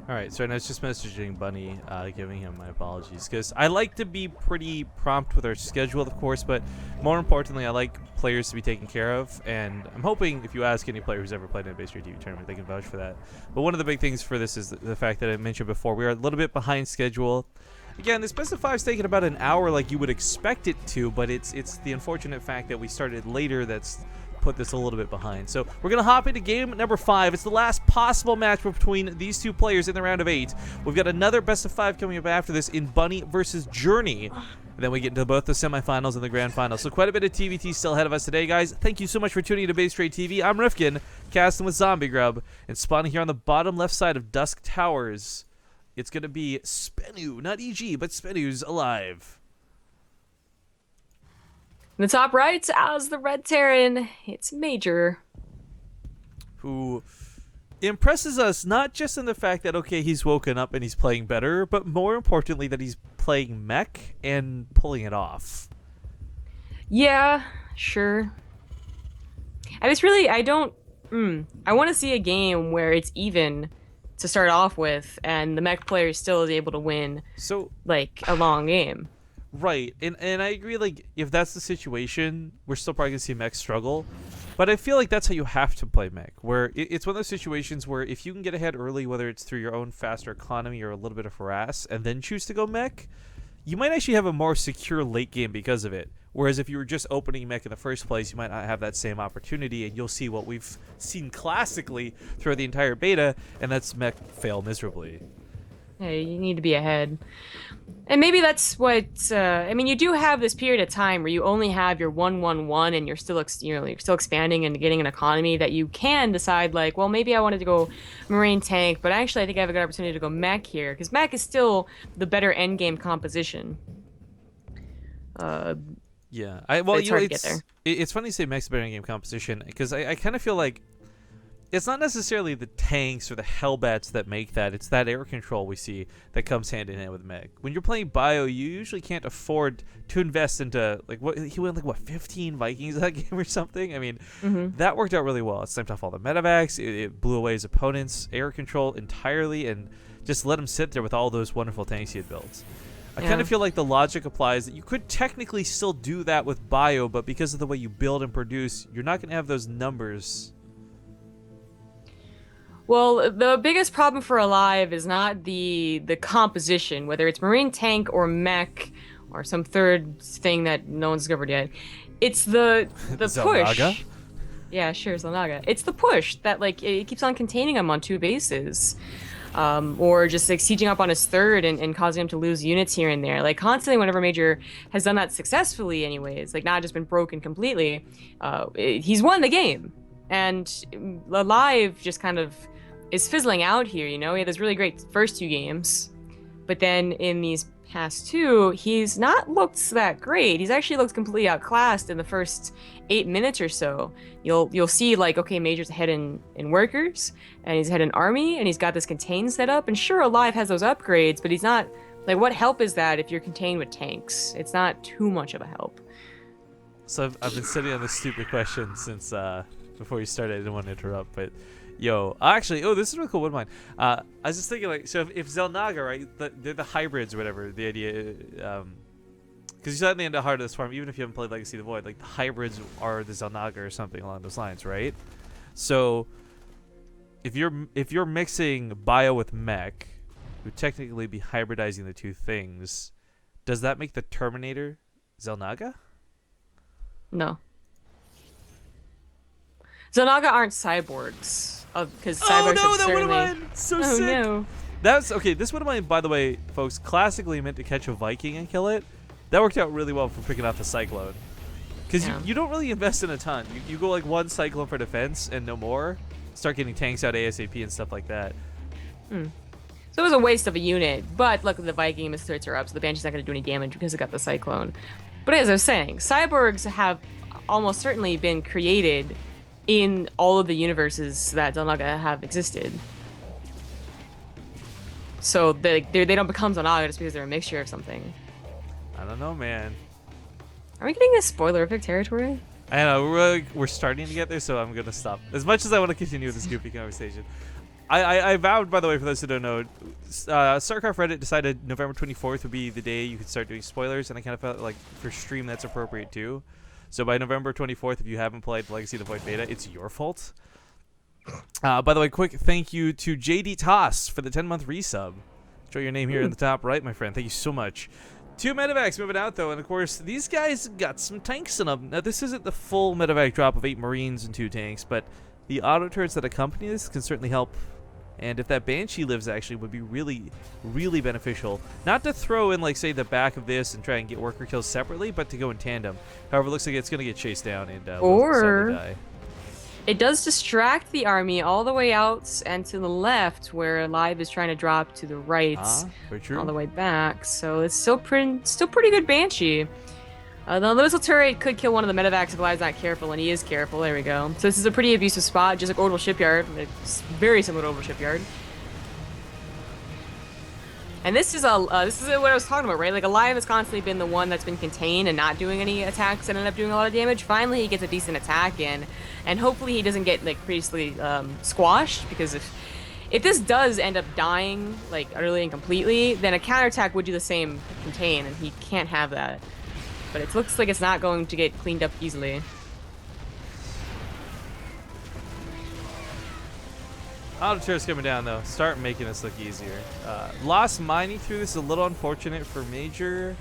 All right, so I was just messaging Bunny, giving him my apologies, because I like to be pretty prompt with our schedule, of course, but more importantly, I like players to be taken care of, and I'm hoping if you ask any player who's ever played in a BaseTradeTVT tournament, they can vouch for that. But one of the big things for this is the fact that I mentioned before, we are a little bit behind schedule. Again, this best of five's taken about an hour like you would expect it to, but it's the unfortunate fact that we started later that's put this a little bit behind. So we're going to hop into game number 5. It's the last possible match between these two players in the round of 8. We've got another best of 5 coming up after this in Bunny versus Journey. And then we get into both the semifinals and the grand final. So quite a bit of TvT still ahead of us today, guys. Thank you so much for tuning into BaseTradeTV. I'm Rifkin, casting with Zombie Grub, and spawning here on the bottom left side of Dusk Towers. It's going to be Spenu, not EG, but Spenu's aLive. In the top right, as the Red Terran, it's Major. Who impresses us not just in the fact that, okay, he's woken up and he's playing better, but more importantly that he's playing mech and pulling it off. Yeah, sure. And it's really, I want to see a game where it's even to start off with, and the mech player still is able to win, So, like, a long game. right, and I agree, like, if that's the situation, we're still probably going to see mech struggle. But I feel like that's how you have to play mech, where it's one of those situations where if you can get ahead early, whether it's through your own faster economy or a little bit of harass, and then choose to go mech, you might actually have a more secure late game because of it. Whereas if you were just opening mech in the first place, you might not have that same opportunity, and you'll see what we've seen classically throughout the entire beta, and that's mech fail miserably. Hey, you need to be ahead. And maybe that's what, I mean, you do have this period of time where you only have your 1-1-1 and you're still, you're still expanding and getting an economy that you can decide, like, well, maybe I wanted to go Marine Tank, but actually I think I have a good opportunity to go Mech here, because Mech is still the better endgame composition. Yeah, it's hard to get there. It's funny you say mech's better endgame composition, because I kind of feel like it's not necessarily the tanks or the Hellbats that make that. It's that air control we see that comes hand in hand with mech. When you're playing bio, you usually can't afford to invest into, like, what he went, like, what, 15 Vikings that game or something? I mean, that worked out really well. It sniped off all the medevacs. It blew away his opponent's air control entirely and just let him sit there with all those wonderful tanks he had built. I kind of feel like the logic applies that you could technically still do that with bio, but because of the way you build and produce, you're not going to have those numbers. Well, the biggest problem for aLive is not the composition, whether it's Marine Tank or Mech or some third thing that no one's discovered yet. It's the push. Yeah, sure, Zelnaga. It's the push that, like, it keeps on containing him on 2 bases. Or just, like, sieging up on his third and causing him to lose units here and there. Like, constantly, whenever Major has done that successfully anyways, like, not just been broken completely, he's won the game. And aLive just kind of is fizzling out here, you know? He had those really great first 2 games, but then in these past 2, he's not looked that great. He's actually looked completely outclassed in the first 8 minutes or so. You'll see, like, okay, Major's ahead in workers, and he's ahead in army, and he's got this contain set up, and sure, aLive has those upgrades, but he's not, like, what help is that if you're contained with tanks? It's not too much of a help. So I've been sitting on this stupid question since before you started. I didn't want to interrupt, but yo, actually, this is a really cool one of mine. I was just thinking, like, so if Zelnaga, right, they're the hybrids or whatever, the idea, because you said in the end of Heart of the Swarm, even if you haven't played Legacy of the Void, like, the hybrids are the Zelnaga or something along those lines, right? So if you're mixing bio with mech, you would technically be hybridizing the 2 things. Does that make the Terminator Zelnaga? No. Zelnaga aren't cyborgs. Because cyborgs no, have that would have certainly... been so Oh, sick. no. That's okay. This would have been, by the way, folks, classically meant to catch a Viking and kill it. That worked out really well for picking off the Cyclone. Because you don't really invest in a ton. You go like 1 Cyclone for defense and no more. Start getting tanks out ASAP and stuff like that. So it was a waste of a unit. But look, the Viking and his thirds are up, so the Banshee's not going to do any damage because it got the Cyclone. But as I was saying, cyborgs have almost certainly been created in all of the universes that Zelnaga have existed. So they don't become Zelnaga just because they're a mixture of something. I don't know, man. Are we getting this spoilerific territory? I know, we're starting to get there, so I'm going to stop. As much as I want to continue this goofy conversation. I vowed, by the way, for those who don't know, StarCraft Reddit decided November 24th would be the day you could start doing spoilers, and I kind of felt like for stream that's appropriate too. So by November 24th, if you haven't played Legacy of the Void Beta, it's your fault. By the way, quick thank you to JD Toss for the 10-month resub. Show your name here in the top right, my friend. Thank you so much. 2 medevacs moving out, though, and of course, these guys got some tanks in them. Now, this isn't the full medevac drop of 8 Marines and 2 tanks, but the auto turrets that accompany this can certainly help. And if that Banshee lives, actually, would be really, really beneficial. Not to throw in, like, say, the back of this and try and get worker kills separately, but to go in tandem. However, it looks like it's going to get chased down and will sadly die. It does distract the army all the way out and to the left, where aLive is trying to drop to the right, very true. all the way back. So it's still pretty good Banshee. The missile turret could kill one of the medevacs if aLive's not careful, and he is careful. There we go. So this is a pretty abusive spot, just like Orbital Shipyard. It's very similar to Orbital Shipyard. And this is what I was talking about, right? Like, aLive has constantly been the one that's been contained and not doing any attacks and ended up doing a lot of damage. Finally, he gets a decent attack in, and hopefully he doesn't get, like, previously squashed, because if this does end up dying, like, utterly and completely, then a counterattack would do the same contain, and he can't have that. But it looks like it's not going to get cleaned up easily. Auto turret's coming down, though. Start making this look easier. Lost mining through this is a little unfortunate for Major,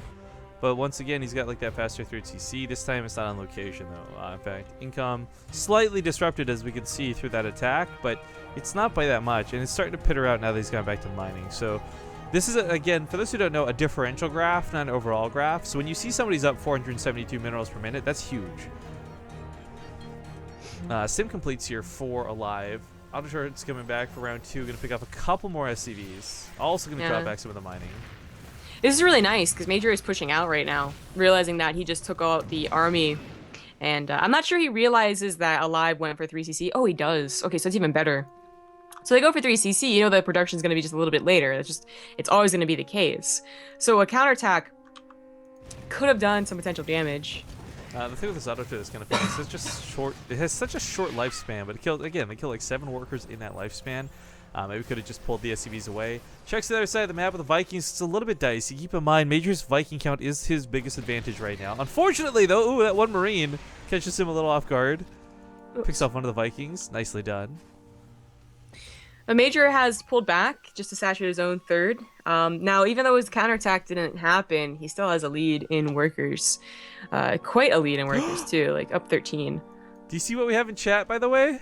but once again, he's got like that faster through CC. This time it's not on location, though. In fact, income slightly disrupted, as we can see through that attack, but it's not by that much, and it's starting to peter out now that he's gone back to mining. So this is, again, for those who don't know, a differential graph, not an overall graph. So when you see somebody's up 472 minerals per minute, that's huge. Sim completes here for aLive. Auto turret's coming back for round 2. Going to pick up a couple more SCVs. Also going to drop back some of the mining. This is really nice because Major is pushing out right now, realizing that he just took out the army. And I'm not sure he realizes that aLive went for 3cc. Oh, he does. Okay, so it's even better. So they go for 3cc. You know the production's going to be just a little bit later. It's always going to be the case. So a counterattack could have done some potential damage. The thing with this auto turret is kind of funny. It's just short. It has such a short lifespan, but they kill like 7 workers in that lifespan. Maybe we could have just pulled the SCVs away. Checks the other side of the map with the Vikings. It's a little bit dicey. Keep in mind, Major's Viking count is his biggest advantage right now. Unfortunately, though, ooh, that one Marine catches him a little off guard. Picks off one of the Vikings. Nicely done. A Major has pulled back just to saturate his own third. Now, even though his counterattack didn't happen, he still has a lead in workers. Quite a lead in workers, too, like up 13. Do you see what we have in chat, by the way?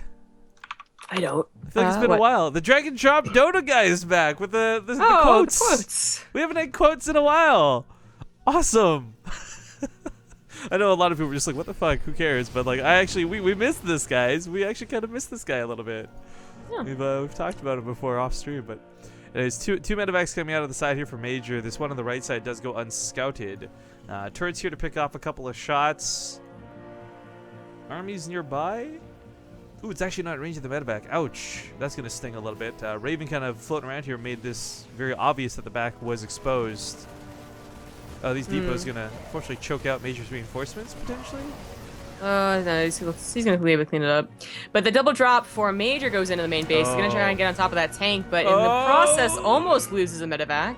I don't. I feel like it's been a while. The Drag and Drop Dota guy is back with the quotes. The quotes. We haven't had quotes in a while. Awesome. I know a lot of people were just like, what the fuck, who cares? But like, we missed this, guys. We actually kind of missed this guy a little bit. Yeah. We've talked about it before off stream, but there's two medevacs coming out of the side here for Major. This one on the right side does go unscouted. Turret's here to pick off a couple of shots. Armies nearby. Ooh, it's actually not in range of the medevac. Ouch. That's going to sting a little bit. Raven kind of floating around here made this very obvious that the back was exposed. These depots going to unfortunately choke out Major's reinforcements, potentially. No, he's going to be able to clean it up. But the double drop for Major goes into the main base. He's going to try and get on top of that tank, but in the process almost loses a medevac.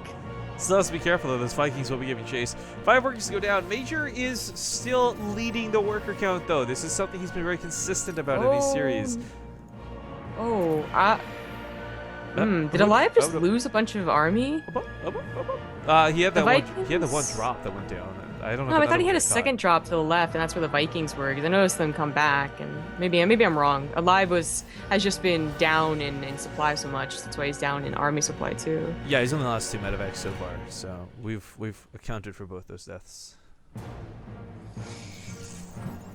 Still has to be careful, though. Those Vikings will be giving chase. 5 workers go down. Major is still leading the worker count, though. This is something he's been very consistent about in these series. Did aLive just lose a bunch of army? He had the one drop that went down. I don't know. No, I thought he had a second drop to the left, and that's where the Vikings were. Because I noticed them come back, and maybe I'm wrong. aLive has just been down in supply so much. That's why he's down in army supply too. Yeah, he's only lost 2 medevacs so far, so we've accounted for both those deaths.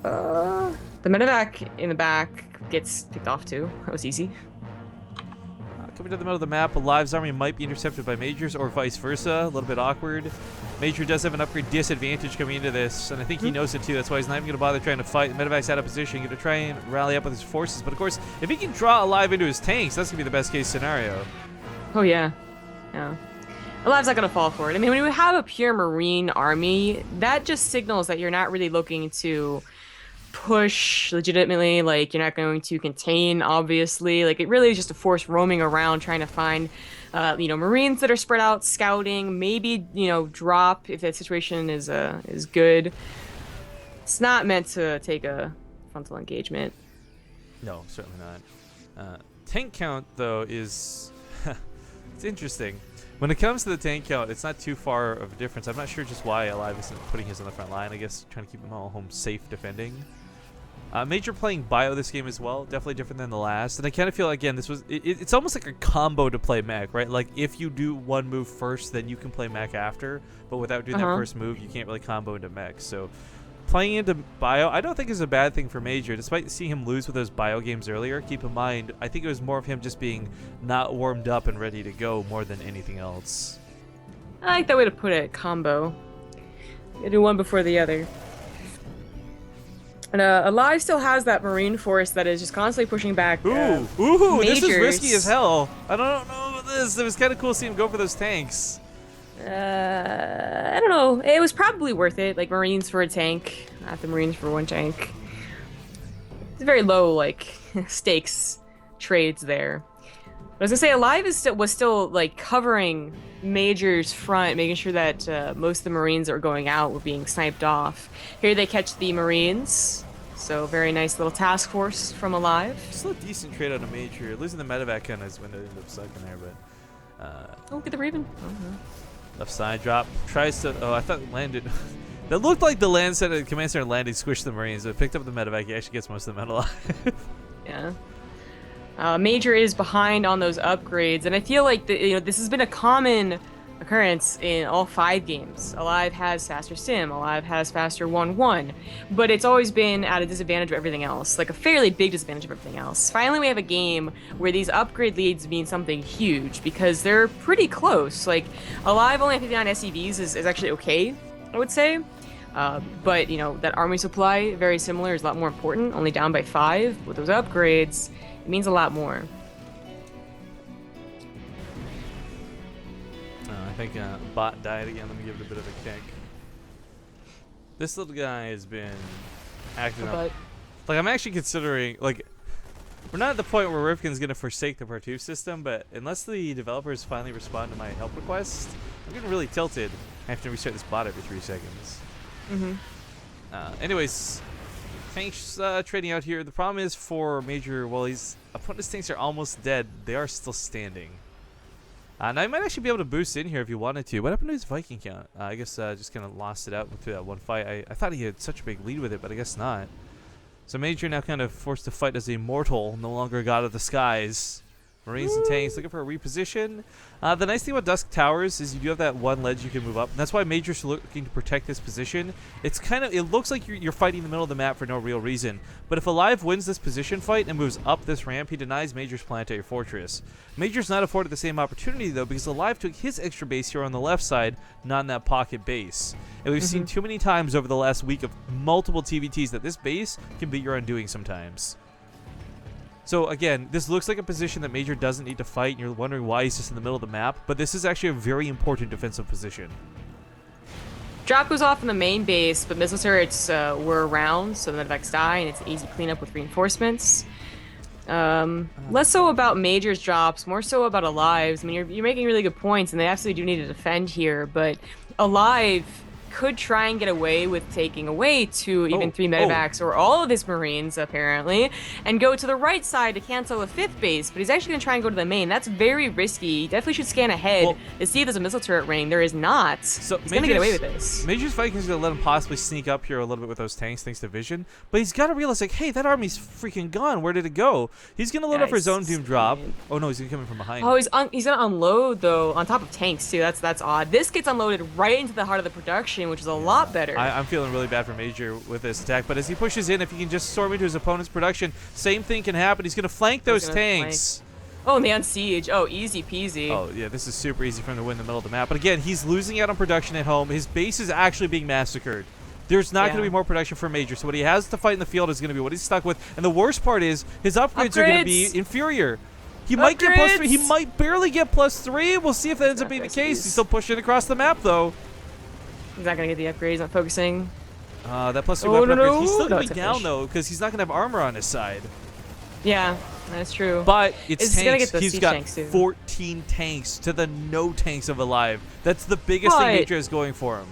The medevac in the back gets picked off too. That was easy. Coming to the middle of the map, aLive's army might be intercepted by Major's or vice versa. A little bit awkward. Major does have an upgrade disadvantage coming into this, and I think he knows it too. That's why he's not even going to bother trying to fight. The medevac's out of position, going to try and rally up with his forces. But of course, if he can draw aLive into his tanks, that's going to be the best case scenario. Oh yeah. Yeah. aLive's not going to fall for it. I mean, when you have a pure Marine army, that just signals that you're not really looking to push legitimately. Like, you're not going to contain, obviously. Like, it really is just a force roaming around trying to find, Marines that are spread out, scouting, maybe, drop if that situation is good. It's not meant to take a frontal engagement. No, certainly not. Tank count, though, is... it's interesting. When it comes to the tank count, it's not too far of a difference. I'm not sure just why aLive isn't putting his on the front line. I guess trying to keep them all home safe defending. Major playing bio this game as well. Definitely different than the last. And I kind of feel, again, it's almost like a combo to play mech, right? Like, if you do one move first, then you can play mech after. But without doing that first move, you can't really combo into mech. So playing into bio, I don't think is a bad thing for Major. Despite seeing him lose with those bio games earlier, keep in mind, I think it was more of him just being not warmed up and ready to go more than anything else. I like that way to put it, combo. You do one before the other. And aLive still has that Marine force that is just constantly pushing back. Ooh, this is risky as hell. I don't know about this. It was kind of cool seeing him go for those tanks. I don't know. It was probably worth it. Like, Marines for a tank, not the Marines for one tank. It's very low, like, stakes trades there. But as I say, aLive was still like covering Major's front, making sure that most of the Marines that were going out were being sniped off. Here they catch the Marines. So very nice little task force from aLive. Still a decent trade out of Major. Losing the medevac kind of is when it ended up sucking there, but... oh, get the Raven. Left side drop. Tries to... Oh, I thought it landed... That looked like the land center, command center landing squished the Marines. It picked up the medevac. He actually gets most of them out alive. Yeah. Major is behind on those upgrades, and I feel like this has been a common occurrence in all 5 games. aLive has faster sim, aLive has faster 1-1, but it's always been at a disadvantage of everything else, like a fairly big disadvantage of everything else. Finally, we have a game where these upgrade leads mean something huge because they're pretty close. Like, aLive only at 59 SCVs is actually okay, I would say. But, that army supply, very similar, is a lot more important, only down by 5. With those upgrades, it means a lot more. I think bot died again. Let me give it a bit of a kick. This little guy has been acting up. Like, I'm actually considering, like, we're not at the point where Rifkin's going to forsake the Part 2 system, but unless the developers finally respond to my help request, I'm getting really tilted. I have to restart this bot every 3 seconds. Anyways, tanks trading out here. The problem is for Major, well, his opponent's tanks are almost dead. They are still standing. And I might actually be able to boost in here if you wanted to. What happened to his Viking count? I guess just kind of lost it out through that one fight. I thought he had such a big lead with it, but I guess not. So Major now kind of forced to fight as a mortal, no longer a god of the skies. Marines and tanks looking for a reposition. The nice thing about Dusk Towers is you do have that one ledge you can move up, and that's why Major's looking to protect this position. It looks like you're fighting in the middle of the map for no real reason, but if aLive wins this position fight and moves up this ramp, he denies Major's planetary fortress. Major's not afforded the same opportunity though, because aLive took his extra base here on the left side, not in that pocket base. And we've seen too many times over the last week of multiple TvTs that this base can be your undoing sometimes. So again, this looks like a position that Major doesn't need to fight, and you're wondering why he's just in the middle of the map, but this is actually a very important defensive position. Drop goes off in the main base, but missile turrets were around, so the medevac's die, and it's easy cleanup with reinforcements. Less so about Major's drops, more so about aLive's. I mean, you're making really good points, and they absolutely do need to defend here, but aLive could try and get away with taking away 2, even 3 medevacs or all of his Marines, apparently, and go to the right side to cancel a 5th base, but he's actually going to try and go to the main. That's very risky. He definitely should scan ahead to see if there's a missile turret ring. There is not. So he's going to get away with this. Major's Vikings going to let him possibly sneak up here a little bit with those tanks thanks to vision, but he's got to realize, like, hey, that army's freaking gone. Where did it go? He's going to load up for his own Doom drop. Oh, no, he's going to come in from behind. Oh, he's going to unload, though, on top of tanks, too. That's odd. This gets unloaded right into the heart of the production, which is a lot better. I'm feeling really bad for Major with this attack, but as he pushes in, if he can just storm into his opponent's production, same thing can happen. He's going to flank those tanks. Oh, and they unsiege. Oh, easy peasy. Oh, yeah, this is super easy for him to win the middle of the map. But again, he's losing out on production at home. His base is actually being massacred. There's not going to be more production for Major, so what he has to fight in the field is going to be what he's stuck with. And the worst part is his upgrades are going to be inferior. He might get +3. He might barely get +3. We'll see if that ends up being the case. He's still pushing across the map, though. He's not going to get the upgrade. He's not focusing. That plus 3 Oh, weapon no, upgrades. no. He's still No, going it's a down fish. though, because he's not gonna have armor on his side. Yeah, that's true. But it's gonna tanks. get those He's siege got tanks, too. 14 tanks to the no tanks of aLive. That's the biggest thing But- Nature is going for him.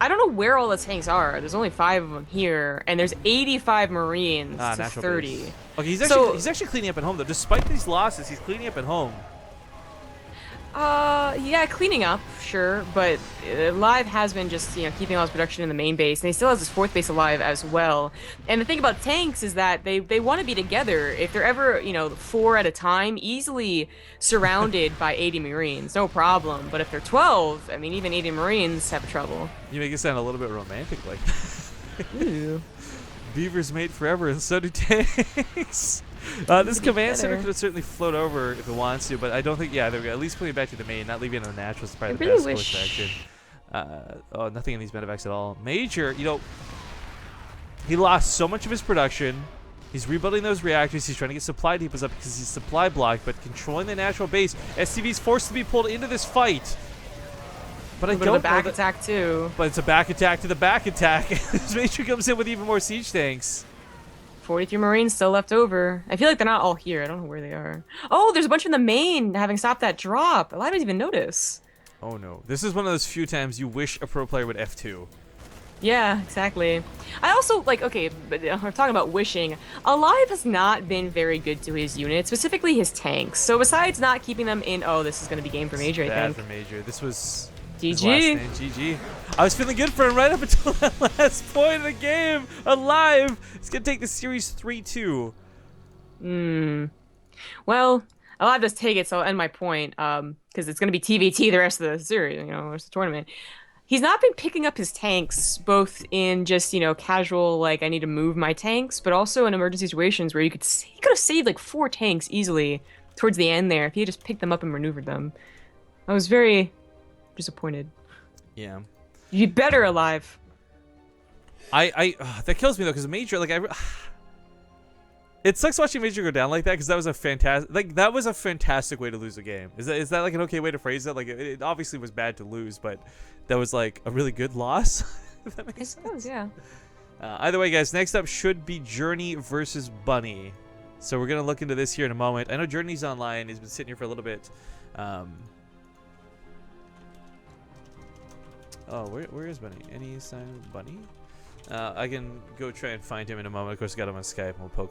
I don't know where all the tanks are. There's only 5 of them here, and there's 85 Marines to Natural 30. base. Okay, So- he's actually cleaning up at home though. Despite these losses, he's cleaning up at home. Yeah, cleaning up, sure, but aLive has been just, keeping all his production in the main base, and he still has his 4th base alive as well. And the thing about tanks is that they want to be together. If they're ever, 4 at a time, easily surrounded by 80 Marines, no problem. But if they're 12, I mean, even 80 Marines have trouble. You make it sound a little bit romantic, like Ooh. beavers mate forever, and so do tanks. This command center could certainly float over if it wants to, but I don't think. Yeah, there we go. At least putting it back to the main, not leaving it on the natural is probably the really best wish- course of action. Oh, nothing in these medevacs at all. Major, he lost so much of his production. He's rebuilding those reactors. He's trying to get supply depots up because he's supply blocked, but controlling the natural base. SCV's forced to be pulled into this fight. But I A bit don't of a back know that, attack, too. But it's a back attack to the back attack. This Major comes in with even more siege tanks. 43 Marines still left over. I feel like they're not all here. I don't know where they are. Oh, there's a bunch in the main having stopped that drop. I didn't even notice. Oh no. This is one of those few times you wish a pro player would F2. Yeah, exactly. I also, okay, but we're talking about wishing. aLive has not been very good to his units, specifically his tanks. So besides not keeping them in, oh, this is going to be game for Major, I Bad think. for Major. This was GG. his last name. GG. I was feeling good for him right up until that last point of the game. aLive. He's going to take the series 3-2. Well, aLive does take it, so I'll end my point, because it's going to be TvT the rest of the series, the rest of the tournament. He's not been picking up his tanks, both in just, casual, I need to move my tanks, but also in emergency situations where he could have saved, 4 tanks easily towards the end there if he had just picked them up and maneuvered them. I was very disappointed. Yeah. You better aLive. That kills me though, because Major, it sucks watching Major go down like that, because that was a fantastic way to lose a game. Is that an okay way to phrase it? It obviously was bad to lose, but that was a really good loss. If that makes sense. Yeah. Either way, guys, next up should be Journey versus Bunny. So we're gonna look into this here in a moment. I know Journey's online. He's been sitting here for a little bit. Oh, where is Bunny? Any sign of Bunny? I can go try and find him in a moment. Of course, I got him on Skype, and we'll poke